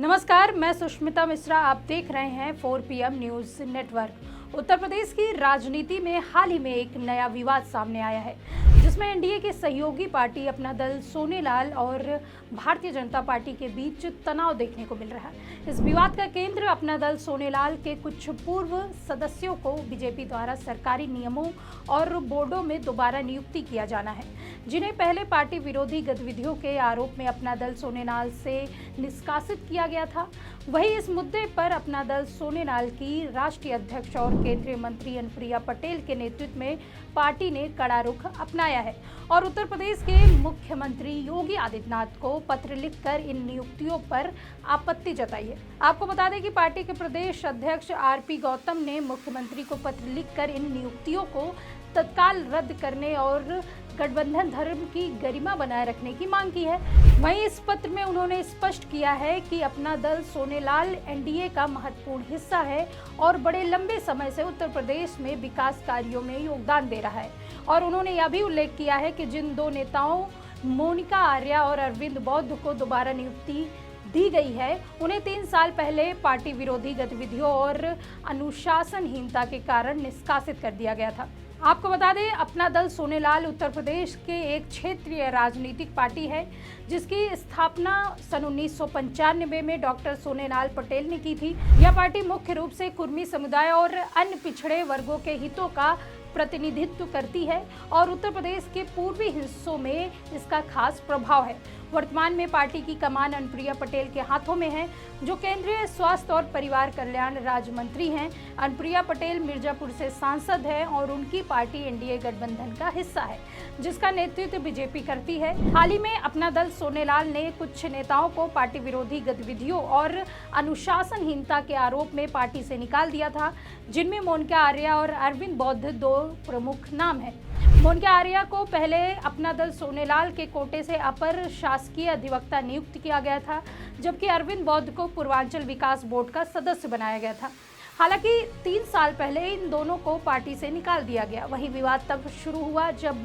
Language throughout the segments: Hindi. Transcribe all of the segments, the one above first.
नमस्कार, मैं सुष्मिता मिश्रा। आप देख रहे हैं 4 PM news network. Uttar Pradesh की राजनीति में हाल ही में एक नया विवाद सामने आया है, जिसमें एनडीए की सहयोगी पार्टी अपना दल सोनेलाल और भारतीय जनता पार्टी के बीच तनाव देखने को मिल रहा है। इस विवाद का केंद्र अपना दल सोनेलाल के कुछ पूर्व सदस्यों को बीजेपी द्वारा सरकारी नियमों और बोर्डों में दोबारा नियुक्ति किया जाना है, जिन्हें पहले पार्टी विरोधी गतिविधियों के आरोप में अपना दल सोनेलाल से निष्कासित किया गया था। वहीं इस मुद्दे पर अपना दल सोनेलाल की राष्ट्रीय अध्यक्ष और केंद्रीय मंत्री अनुप्रिया पटेल के नेतृत्व में पार्टी ने कड़ा रुख अपनाया है और उत्तर प्रदेश के मुख्यमंत्री योगी आदित्यनाथ को पत्र लिखकर इन नियुक्तियों पर आपत्ति जताई है। आपको बता दें कि पार्टी के प्रदेश अध्यक्ष आरपी गौतम ने मुख्यमंत्री को पत्र लिखकर इन नियुक्तियों को तत्काल रद्द करने और गठबंधन धर्म की गरिमा बनाए रखने की मांग की है। वहीं इस पत्र में उन्होंने स्पष्ट किया है कि अपना दल सोनेलाल एनडीए का महत्वपूर्ण हिस्सा है और बड़े लंबे समय से उत्तर प्रदेश में विकास कार्यों में योगदान दे रहा है। और उन्होंने यह भी उल्लेख किया है कि जिन दो नेताओं मोनिका आर्या और अरविंद बौद्ध को दोबारा नियुक्ति दी गई है, उन्हें 3 साल पहले पार्टी विरोधी गतिविधियों और अनुशासनहीनता के कारण निष्कासित कर दिया गया था। आपको बता दें, अपना दल सोनेलाल उत्तर प्रदेश के एक क्षेत्रीय राजनीतिक पार्टी है, जिसकी स्थापना सन 1995 में डॉक्टर सोनेलाल पटेल ने की थी। यह पार्टी मुख्य रूप से कुर्मी समुदाय और अन्य पिछड़े वर्गों के हितों का प्रतिनिधित्व करती है और उत्तर प्रदेश के पूर्वी हिस्सों में इसका खास प्रभाव है। वर्तमान में पार्टी की कमान अनुप्रिया पटेल के हाथों में है, जो केंद्रीय स्वास्थ्य और परिवार कल्याण राज्य मंत्री हैं। अनुप्रिया पटेल मिर्जापुर से सांसद हैं और उनकी पार्टी एनडीए गठबंधन का हिस्सा है, जिसका नेतृत्व बीजेपी करती है। हाल ही में अपना दल सोनेलाल ने कुछ नेताओं को पार्टी विरोधी गतिविधियों और अनुशासनहीनता के आरोप में पार्टी से निकाल दिया था, जिनमें मोनिका आर्या और अरविंद बौद्ध 2 प्रमुख नाम हैं। मोनिका आर्या को पहले अपना दल सोनेलाल के कोटे से अपर शासकीय अधिवक्ता नियुक्त किया गया था, जबकि अरविंद बौद्ध को पूर्वांचल विकास बोर्ड का सदस्य बनाया गया था। हालांकि 3 साल पहले इन दोनों को पार्टी से निकाल दिया गया। वहीं विवाद तब शुरू हुआ जब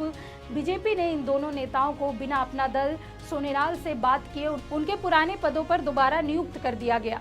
बीजेपी ने इन दोनों नेताओं को बिना अपना दल सोनेलाल से बात किए उनके पुराने पदों पर दोबारा नियुक्त कर दिया गया।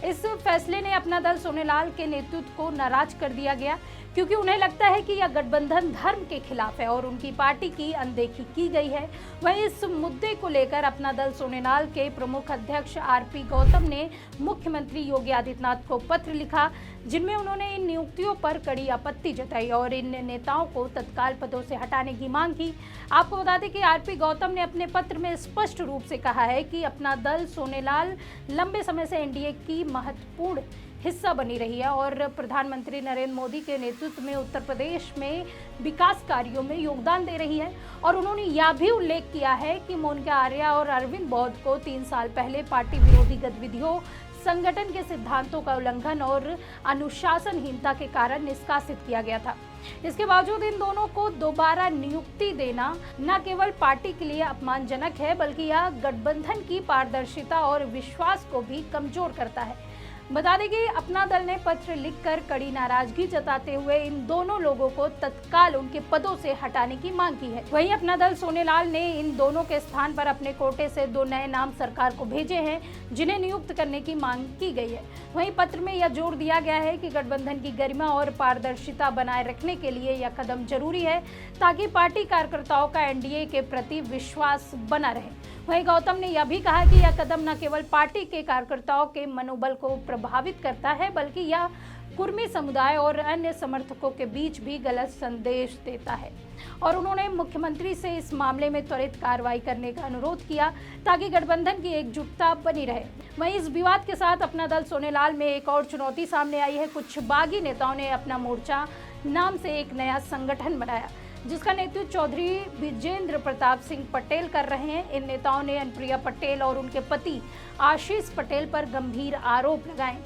इस फैसले ने अपना दल सोनेलाल के नेतृत्व को नाराज कर दिया गया, क्योंकि उन्हें लगता है कि यह गठबंधन धर्म के खिलाफ है और उनकी पार्टी की अनदेखी की गई है। वहीं इस मुद्दे को लेकर अपना दल सोनेलाल के प्रमुख अध्यक्ष आरपी गौतम ने मुख्यमंत्री योगी आदित्यनाथ को पत्र लिखा, जिनमें उन्होंने इन नियुक्तियों पर कड़ी आपत्ति जताई और इन नेताओं को तत्काल पदों से हटाने की मांग की। आपको बता दें कि आरपी गौतम ने अपने पत्र में स्पष्ट रूप से कहा है कि अपना दल सोनेलाल लंबे समय से एनडीए की महत्वपूर्ण हिस्सा बनी रही है और प्रधानमंत्री नरेंद्र मोदी के नेतृत्व में उत्तर प्रदेश में विकास कार्यों में योगदान दे रही है। और उन्होंने यह भी उल्लेख किया है कि मोनिका आर्या और अरविंद बौद्ध को 3 साल पहले पार्टी विरोधी गतिविधियों, संगठन के सिद्धांतों का उल्लंघन और अनुशासनहीनता के कारण निष्कासित किया गया था। इसके बावजूद इन दोनों को दोबारा नियुक्ति देना न केवल पार्टी के लिए अपमानजनक है, बल्कि यह गठबंधन की पारदर्शिता और विश्वास को भी कमजोर करता है। बता दें कि अपना दल ने पत्र लिखकर कड़ी नाराजगी जताते हुए इन दोनों लोगों को तत्काल उनके पदों से हटाने की मांग की है। वहीं अपना दल सोनेलाल ने इन दोनों के स्थान पर अपने कोटे से 2 नए नाम सरकार को भेजे हैं, जिन्हें नियुक्त करने की मांग की गई है। वहीं पत्र में यह जोर दिया गया है कि गठबंधन की गरिमा और पारदर्शिता बनाए रखने के लिए यह कदम जरूरी है, ताकि पार्टी कार्यकर्ताओं का एनडीए के प्रति विश्वास बना रहे। वहीं गौतम ने यह भी कहा कि यह कदम न केवल पार्टी के कार्यकर्ताओं के मनोबल को प्रभावित करता है, बल्कि यह कुर्मी समुदाय और अन्य समर्थकों के बीच भी गलत संदेश देता है। और उन्होंने मुख्यमंत्री से इस मामले में त्वरित कार्रवाई करने का अनुरोध किया, ताकि गठबंधन की एकजुटता बनी रहे। वहीं इस विवाद के साथ अपना दल सोनेलाल में एक और चुनौती सामने आई है। कुछ बागी नेताओं ने अपना मोर्चा नाम से एक नया संगठन बनाया, जिसका नेतृत्व चौधरी विजेंद्र प्रताप सिंह पटेल कर रहे हैं। इन नेताओं ने अनुप्रिया पटेल और उनके पति आशीष पटेल पर गंभीर आरोप लगाए,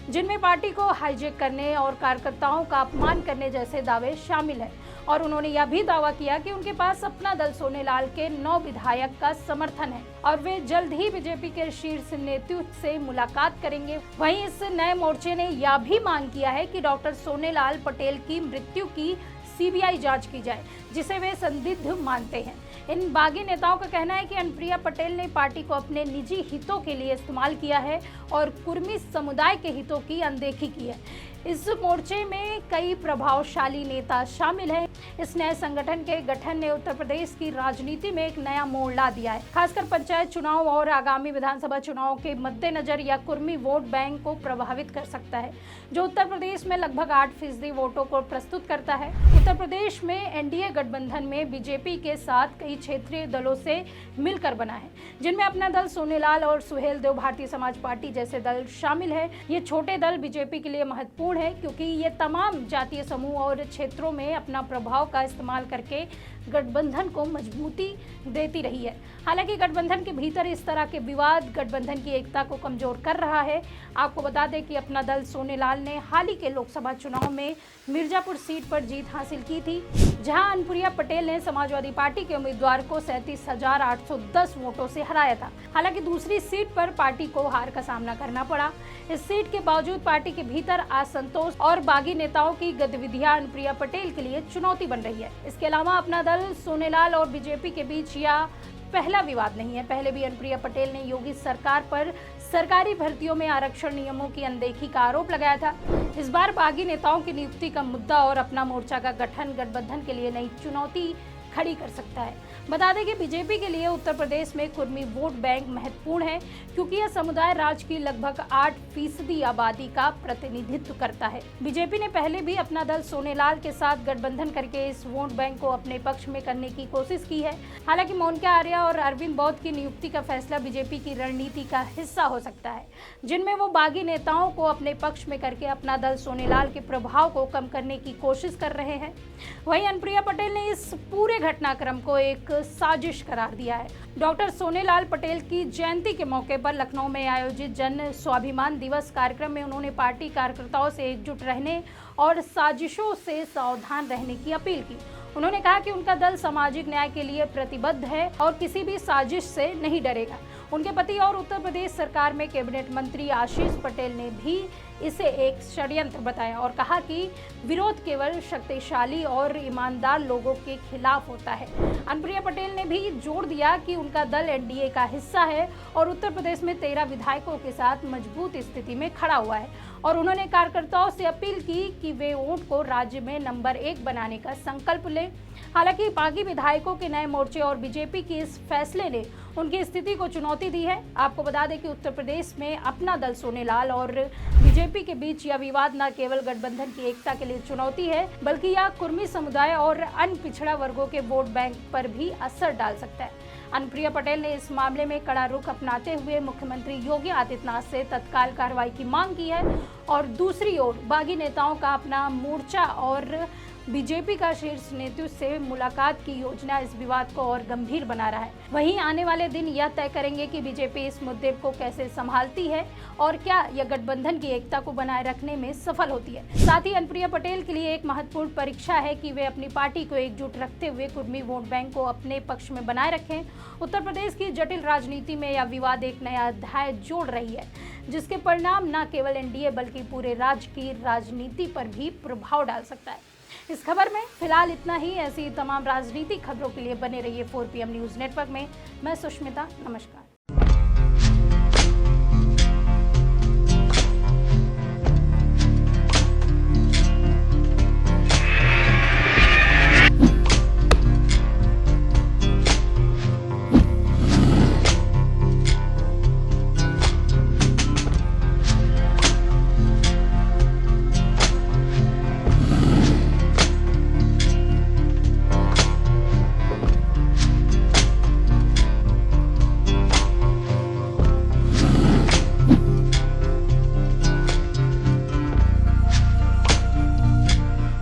जिनमें पार्टी को हाईजैक करने और कार्यकर्ताओं का अपमान करने जैसे दावे शामिल हैं। और उन्होंने यह भी दावा किया कि उनके पास अपना दल सोनेलाल के 9 विधायक का समर्थन है और वे जल्द ही बीजेपी के शीर्ष नेतृत्व से मुलाकात करेंगे। वहीं इस नए मोर्चे ने यह भी मांग किया है कि डॉक्टर सोनेलाल पटेल की मृत्यु की सीबीआई जांच की जाए, जिसे वे संदिग्ध मानते हैं। इन बागी नेताओं का कहना है कि अनुप्रिया पटेल ने पार्टी को अपने निजी हितों के लिए इस्तेमाल किया है और कुर्मी समुदाय के हितों की अनदेखी की है। इस मोर्चे में कई प्रभावशाली नेता शामिल हैं। इस नए संगठन के गठन ने उत्तर प्रदेश की राजनीति में एक नया मोड़ ला दिया है, खासकर पंचायत चुनाव और आगामी विधानसभा चुनाव के मद्देनजर। यह कुर्मी वोट बैंक को प्रभावित कर सकता है, जो उत्तर प्रदेश में लगभग 8% वोटों को प्रस्तुत करता है। उत्तर प्रदेश में एनडीए गठबंधन में बीजेपी के साथ कई क्षेत्रीय दलों से मिलकर बना है, जिनमें अपना दल, सोनेलाल और सुहेलदेव भारतीय समाज पार्टी जैसे दल शामिल है। ये छोटे दल बीजेपी के लिए महत्वपूर्ण है, क्योंकि ये तमाम जातीय समूह और क्षेत्रों में अपना प्रभाव का इस्तेमाल करके गठबंधन को मजबूती देती रही है। हालांकि गठबंधन के भीतर इस तरह के विवाद गठबंधन की एकता को कमजोर कर रहा है। आपको बता दें कि अपना दल सोनेलाल ने हाल ही के लोकसभा चुनाव में मिर्जापुर सीट पर जीत हासिल की थी, जहां अनुप्रिया पटेल ने समाजवादी पार्टी के उम्मीदवार को 37,810 वोटों से हराया था। हालांकि दूसरी सीट पर पार्टी को हार का सामना करना पड़ा। इस सीट के बावजूद पार्टी के भीतर असंतोष और बागी नेताओं की गतिविधियां अनुप्रिया पटेल के लिए चुनौती बन रही है। इसके अलावा अपना दल, सोनेलाल और बीजेपी के बीच यह पहला विवाद नहीं है। पहले भी अनुप्रिया पटेल ने योगी सरकार पर सरकारी भर्तियों में आरक्षण नियमों की अनदेखी का आरोप लगाया था। इस बार बागी नेताओं की नियुक्ति का मुद्दा और अपना मोर्चा का गठन गठबंधन के लिए नई चुनौती खड़ी कर सकता है। बता दें कि बीजेपी के लिए उत्तर प्रदेश में कुर्मी वोट बैंक महत्वपूर्ण है, क्योंकि यह समुदाय राज्य की लगभग 8% आबादी का प्रतिनिधित्व करता है। बीजेपी ने पहले भी अपना दल सोनेलाल के साथ गठबंधन करके इस वोट बैंक को अपने पक्ष में करने की कोशिश की है। हालांकि मोनिका आर्या और अरविंद बौद्ध की नियुक्ति का फैसला बीजेपी की रणनीति का हिस्सा हो सकता है, जिनमें वो बागी नेताओं को अपने पक्ष में करके अपना दल सोनेलाल के प्रभाव को कम करने की कोशिश कर रहे हैं। वहीं अनुप्रिया पटेल ने इस पूरे घटनाक्रम को एक साजिश करार दिया है। डॉक्टर सोनेलाल पटेल की जयंती के मौके पर लखनऊ में आयोजित जन स्वाभिमान दिवस कार्यक्रम में उन्होंने पार्टी कार्यकर्ताओं से एकजुट रहने और साजिशों से सावधान रहने की अपील की। उन्होंने कहा कि उनका दल सामाजिक न्याय के लिए प्रतिबद्ध है और किसी भी साजिश से नहीं डरेगा। उनके पति और उत्तर प्रदेश सरकार में कैबिनेट मंत्री आशीष पटेल ने भी इसे एक षड्यंत्र बताया और कहा कि विरोध केवल शक्तिशाली और ईमानदार लोगों के खिलाफ होता है। अनुप्रिया पटेल ने भी जोर दिया कि उनका दल एनडीए का हिस्सा है और उत्तर प्रदेश में 13 विधायकों के साथ मजबूत स्थिति में खड़ा हुआ है, और उन्होंने कार्यकर्ताओं से अपील की कि वे वोट को राज्य में नंबर 1 बनाने का संकल्प लें। हालांकि बागी विधायकों के नए मोर्चे और बीजेपी के इस फैसले ने उनकी स्थिति को चुनौती दी है। आपको बता दें कि उत्तर प्रदेश में अपना दल सोनेलाल और बीजेपी के बीच यह विवाद न केवल गठबंधन की एकता के लिए चुनौती है, बल्कि यह कुर्मी समुदाय और अन्य पिछड़ा वर्गों के वोट बैंक पर भी असर डाल सकता है। अनुप्रिया पटेल ने इस मामले में कड़ा रुख अपनाते हुए मुख्यमंत्री योगी आदित्यनाथ से तत्काल कार्रवाई की मांग की है, और दूसरी ओर बागी नेताओं का अपना मोर्चा और बीजेपी का शीर्ष नेतृत्व से मुलाकात की योजना इस विवाद को और गंभीर बना रहा है। वहीं आने वाले दिन यह तय करेंगे कि बीजेपी इस मुद्दे को कैसे संभालती है और क्या यह गठबंधन की एकता को बनाए रखने में सफल होती है। साथ ही अनुप्रिया पटेल के लिए एक महत्वपूर्ण परीक्षा है कि वे अपनी पार्टी को एकजुट रखते हुए कुर्मी वोट बैंक को अपने पक्ष में बनाए रखें। उत्तर प्रदेश की जटिल राजनीति में यह विवाद एक नया अध्याय जोड़ रही है, जिसके परिणाम न केवल एनडीए बल्कि पूरे राज्य की राजनीति पर भी प्रभाव डाल सकता है। इस खबर में फिलहाल इतना ही। ऐसी तमाम राजनीतिक खबरों के लिए बने रहिए 4PM न्यूज़ नेटवर्क में। मैं सुष्मिता, नमस्कार।